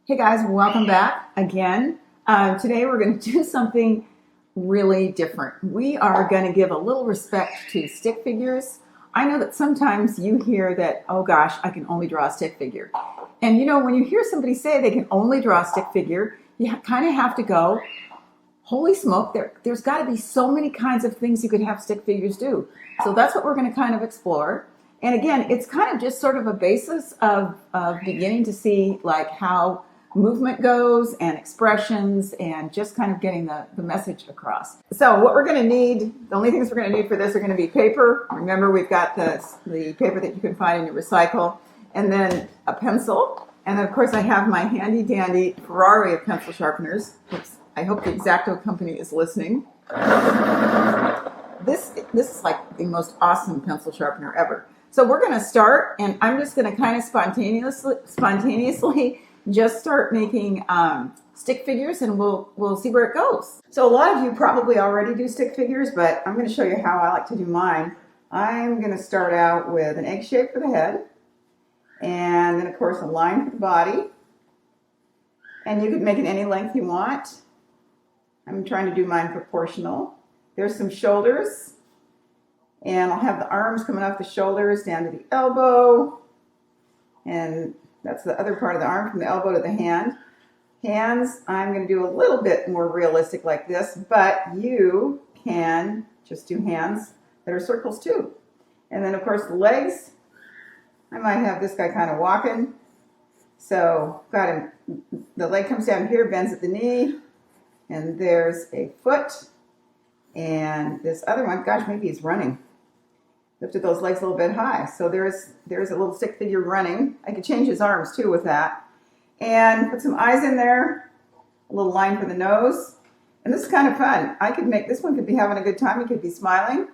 Hey guys, welcome back again. Today we're going to do something really different. We are going to give a little respect to stick figures. I know that sometimes you hear that, oh gosh, I can only draw a stick figure. And you know, when you hear somebody say they can only draw a stick figure, you kind of have to go, holy smoke, there's got to be so many kinds of things you could have stick figures do. So that's what we're going to kind of explore. And again, it's kind of just sort of a basis of beginning to see like how movement goes and expressions and just kind of getting the message across. So what we're going to need, the only things we're going to need for this are going to be paper. Remember, we've got the paper that you can find in your recycle, and then a pencil. And then of course I have my handy dandy Ferrari of pencil sharpeners. Oops. I hope the X-Acto company is listening. This is like the most awesome pencil sharpener ever. So we're going to start, and I'm just going to kind of spontaneously just start making stick figures, and we'll see where it goes. So a lot of you probably already do stick figures, but I'm going to show you how I like to do mine. I'm going to start out with an egg shape for the head, and then of course a line for the body. And you can make it any length you want. I'm trying to do mine proportional. There's some shoulders, and I'll have the arms coming off the shoulders down to the elbow, and that's the other part of the arm, from the elbow to the hand. Hands, I'm going to do a little bit more realistic like this, but you can just do hands that are circles too. And then of course the legs, I might have this guy kind of walking. So got him, the leg comes down here, bends at the knee, and there's a foot. And this other one, gosh, maybe he's running. Lifted those legs a little bit high. So there's a little stick figure running. I could change his arms too with that. And put some eyes in there, a little line for the nose. And this is kind of fun. I could make, this one could be having a good time. He could be smiling.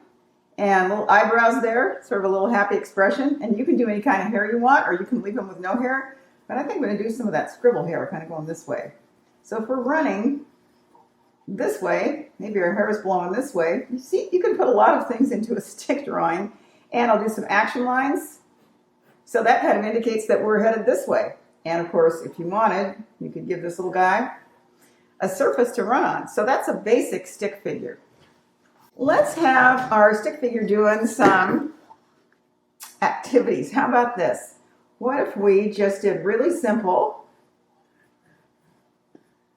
And little eyebrows there, sort of a little happy expression. And you can do any kind of hair you want, or you can leave him with no hair. But I think I'm going to do some of that scribble hair, kind of going this way. So if we're running this way, maybe our hair is blowing this way. You see, you can put a lot of things into a stick drawing, and I'll do some action lines. So that kind of indicates that we're headed this way. And of course, if you wanted, you could give this little guy a surface to run on. So that's a basic stick figure. Let's have our stick figure doing some activities. How about this? What if we just did really simple,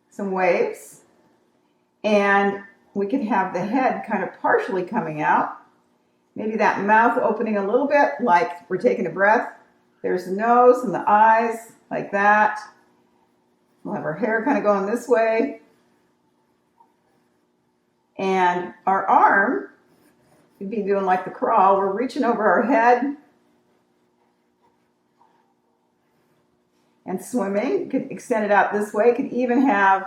some waves, and we could have the head kind of partially coming out. Maybe that mouth opening a little bit, like we're taking a breath. There's the nose and the eyes, like that. We'll have our hair kind of going this way. And our arm, you'd be doing like the crawl. We're reaching over our head and swimming. You could extend it out this way. You could even have,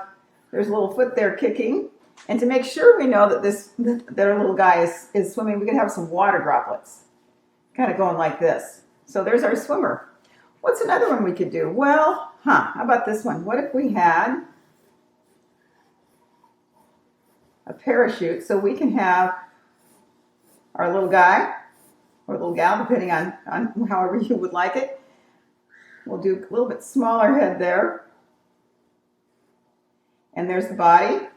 there's a little foot there kicking. And to make sure we know that our little guy is swimming, we could have some water droplets kind of going like this. So there's our swimmer. What's another one we could do? Well, how about this one? What if we had a parachute, so we can have our little guy or little gal, depending on however you would like it. We'll do a little bit smaller head there. And there's the body.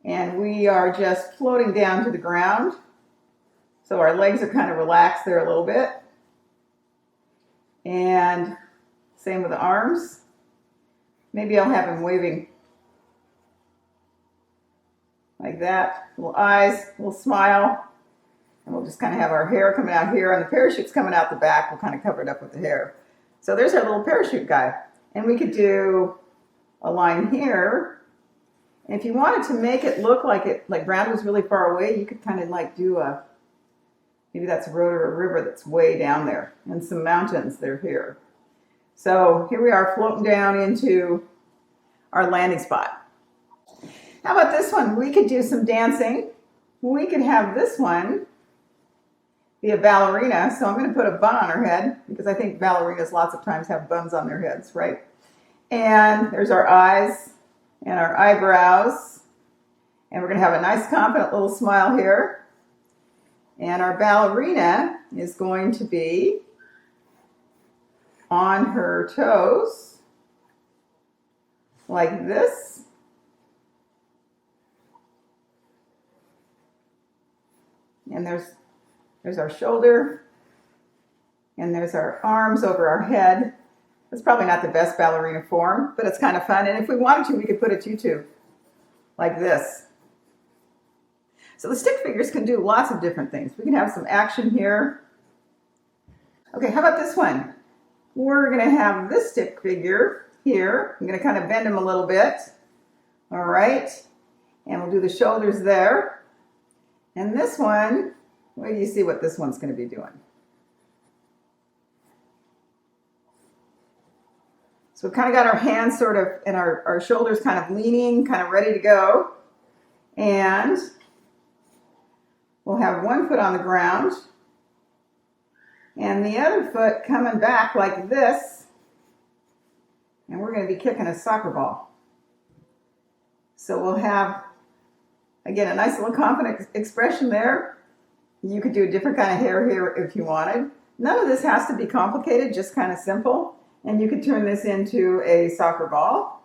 And we are just floating down to the ground. So our legs are kind of relaxed there a little bit. And same with the arms. Maybe I'll have him waving like that. Little eyes, little smile. And we'll just kind of have our hair coming out here, and the parachute's coming out the back. We'll kind of cover it up with the hair. So there's our little parachute guy. And we could do a line here. And if you wanted to make it look like ground was really far away, you could kind of like do maybe that's a road or a river that's way down there, and some mountains that are here. So here we are floating down into our landing spot. How about this one? We could do some dancing. We could have this one be a ballerina. So I'm going to put a bun on her head, because I think ballerinas lots of times have buns on their heads, right? And there's our eyes and our eyebrows. And we're going to have a nice confident little smile here. And our ballerina is going to be on her toes like this. And there's our shoulder, and there's our arms over our head. It's probably not the best ballerina form, but it's kind of fun. And if we wanted to, we could put a tutu like this. So the stick figures can do lots of different things. We can have some action here. Okay, how about this one? We're going to have this stick figure here. I'm going to kind of bend him a little bit. All right. And we'll do the shoulders there. And this one, wait till you see what this one's going to be doing. So we've kind of got our hands sort of, and our shoulders kind of leaning, kind of ready to go. And we'll have one foot on the ground and the other foot coming back like this. And we're going to be kicking a soccer ball. So we'll have, again, a nice little confident expression there. You could do a different kind of hair here if you wanted. None of this has to be complicated, just kind of simple. And you could turn this into a soccer ball,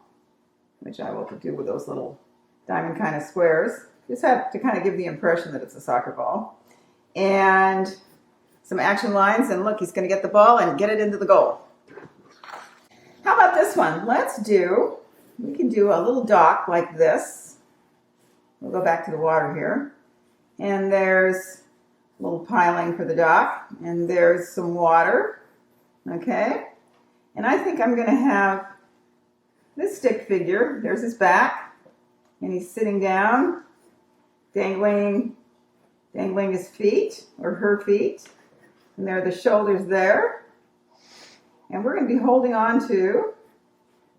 which I will do with those little diamond kind of squares. Just have to kind of give the impression that it's a soccer ball. And some action lines, and look, he's going to get the ball and get it into the goal. How about this one? We can do a little dock like this. We'll go back to the water here. And there's a little piling for the dock, and there's some water. Okay. And I think I'm going to have this stick figure. There's his back, and he's sitting down, dangling his feet or her feet. And there are the shoulders there. And we're going to be holding on to,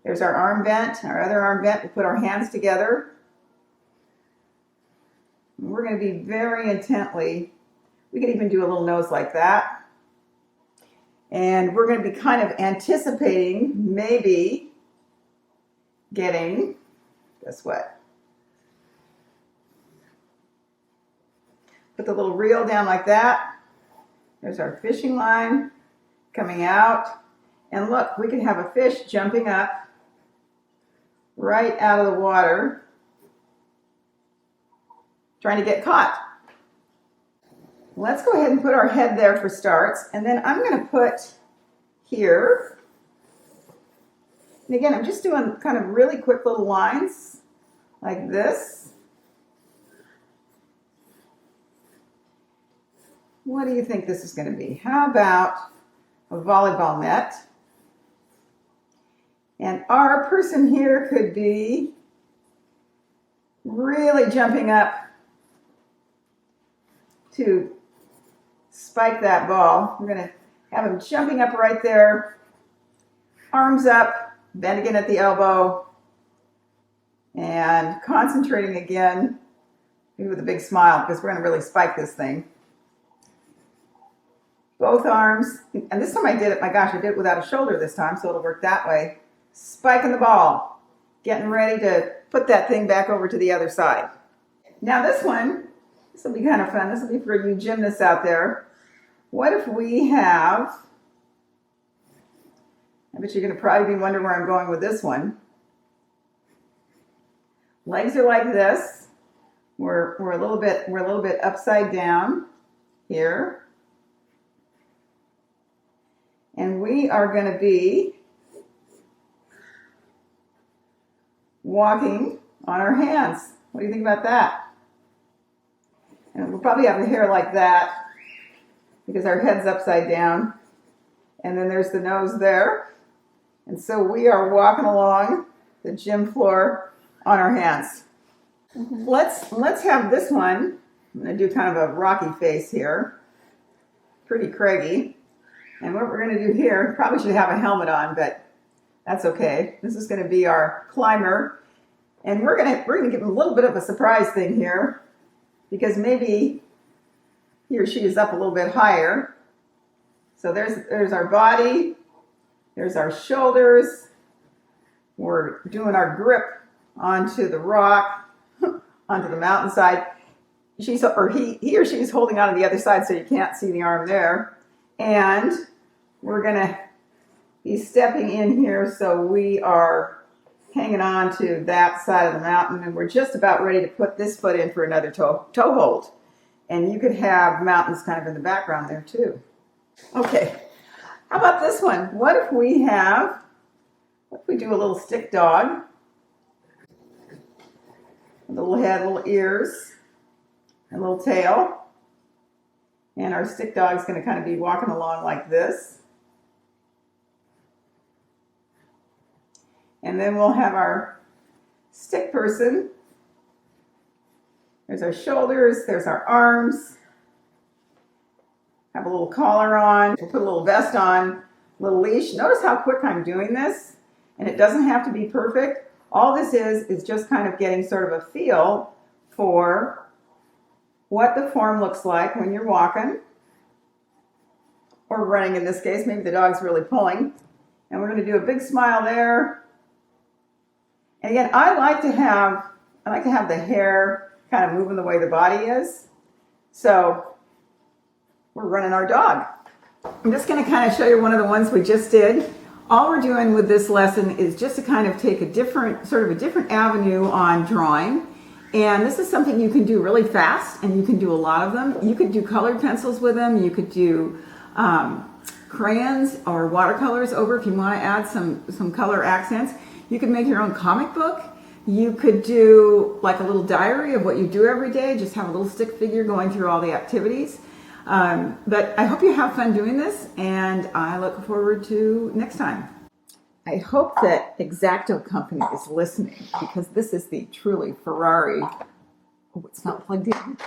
there's our arm bent, our other arm bent. We put our hands together. And we're going to be very intently, we could even do a little nose like that. And we're going to be kind of anticipating maybe getting, guess what? Put the little reel down like that. There's our fishing line coming out. And look, we can have a fish jumping up right out of the water, trying to get caught. Let's go ahead and put our head there for starts. And then I'm going to put here, and again, I'm just doing kind of really quick little lines like this. What do you think this is going to be? How about a volleyball net? And our person here could be really jumping up to spike that ball. We're going to have him jumping up right there, arms up, bend again at the elbow, and concentrating again, maybe with a big smile, because we're going to really spike this thing. Both arms, and this time I did it, my gosh, I did it without a shoulder this time, so it'll work that way. Spiking the ball, getting ready to put that thing back over to the other side. Now this one, this will be kind of fun. This will be for you gymnasts out there. What if we have, I bet you're going to probably be wondering where I'm going with this one. Legs are like this. We're a little bit upside down here. And we are going to be walking on our hands. What do you think about that? And we'll probably have the hair like that because our head's upside down. And then there's the nose there. And so we are walking along the gym floor on our hands. Let's have this one. I'm going to do kind of a rocky face here. Pretty craggy. And what we're going to do here, probably should have a helmet on, but that's okay. This is going to be our climber. And we're going to give him a little bit of a surprise thing here, because maybe he or she is up a little bit higher. So there's our body, there's our shoulders. We're doing our grip onto the rock, onto the mountainside. He or she is holding on to the other side, so you can't see the arm there. And we're going to be stepping in here, so we are hanging on to that side of the mountain, and we're just about ready to put this foot in for another toe hold. And you could have mountains kind of in the background there too. Okay, how about this one? What if we do a little stick dog? A little head, little ears, a little tail. And our stick dog is going to kind of be walking along like this. And then we'll have our stick person. There's our shoulders, there's our arms. Have a little collar on. We'll put a little vest on, a little leash. Notice how quick I'm doing this. And it doesn't have to be perfect. All this is just kind of getting sort of a feel for what the form looks like when you're walking. Or running in this case. Maybe the dog's really pulling. And we're going to do a big smile there. And again, I like to have the hair kind of moving the way the body is. So we're running our dog. I'm just going to kind of show you one of the ones we just did. All we're doing with this lesson is just to kind of take a different avenue on drawing. And this is something you can do really fast, and you can do a lot of them. You could do colored pencils with them. You could do crayons or watercolors over if you want to add some color accents. You could make your own comic book. You could do like a little diary of what you do every day. Just have a little stick figure going through all the activities. But I hope you have fun doing this, and I look forward to next time. I hope that X-Acto Company is listening, because this is the truly Ferrari. Oh, it's not plugged in.